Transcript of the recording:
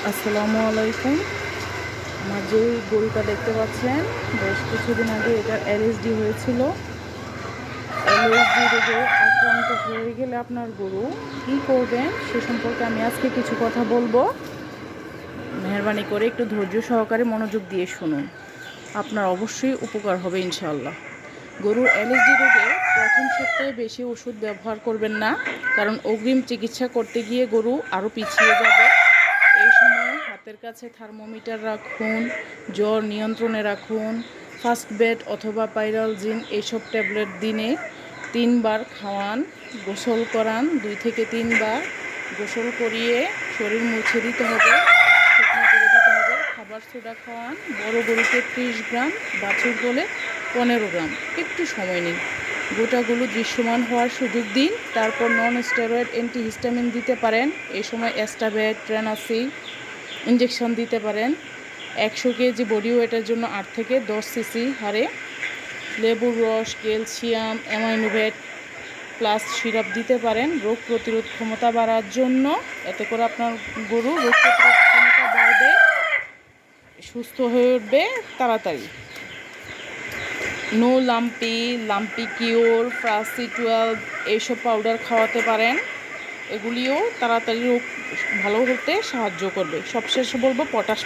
আসসালামু আলাইকুম। আমার যে গরুটা দেখতে পাচ্ছেন, বেশ কিছুদিন আগে এটার এলএসডি হয়েছিল। এলএসডি রোগে আক্রান্ত হয়ে গেলে আপনার গরু কী করবেন সে সম্পর্কে আমি আজকে কিছু কথা বলবো। মেহরবানি করে একটু ধৈর্য সহকারে মনোযোগ দিয়ে শুনুন, আপনার অবশ্যই উপকার হবে ইনশাআল্লাহ। গরুর এলএসডি রোগে প্রথম সপ্তাহে বেশি ওষুধ ব্যবহার করবেন না, কারণ অগ্রিম চিকিৎসা করতে গিয়ে গরু আরও পিছিয়ে যাবে। এই সময় হাতের কাছে থার্মোমিটার রাখুন, জ্বর নিয়ন্ত্রণে রাখুন। ফার্স্ট বেড অথবা পাইরালজিন এইসব ট্যাবলেট দিনে 3 বার খাওয়ান। গোসল করান 2 থেকে 3 বার। গোসল করিয়ে শরীর মুছে দিতে হবে, শুকনো করে দিতে হবে। খাবার সোডা খাওয়ান। বড় গরুকে 30 গ্রাম, বাছুর হলে 15 গ্রাম। একটু সময় নিন, গোটাগুলো দৃশ্যমান হওয়ার সুযোগ দিন। তারপর নন স্টেরয়েড অ্যান্টিহিস্টামিন দিতে পারেন। এই সময় অ্যাস্টাবেট, ট্রেনাসি ইঞ্জেকশন দিতে পারেন। 100 কেজি বডি ওয়েটের জন্য 8 থেকে 10 সিসি হারে লেবুর রস, ক্যালসিয়াম, অ্যামাইনোভেট প্লাস সিরাপ দিতে পারেন রোগ প্রতিরোধ ক্ষমতা বাড়ার জন্য। এতে করে আপনার গরু রোগ প্রতিরোধ ক্ষমতা বাড়বে, সুস্থ হয়ে উঠবে তাড়াতাড়ি। নো লাম্পি কিওর, ফ্রাসি 12 এইসব পাউডার খাওয়াতে পারেন। এগুলিও তাড়াতাড়ি রোগ ভালো হতে সাহায্য করবে। সবশেষে বলবো পটাশ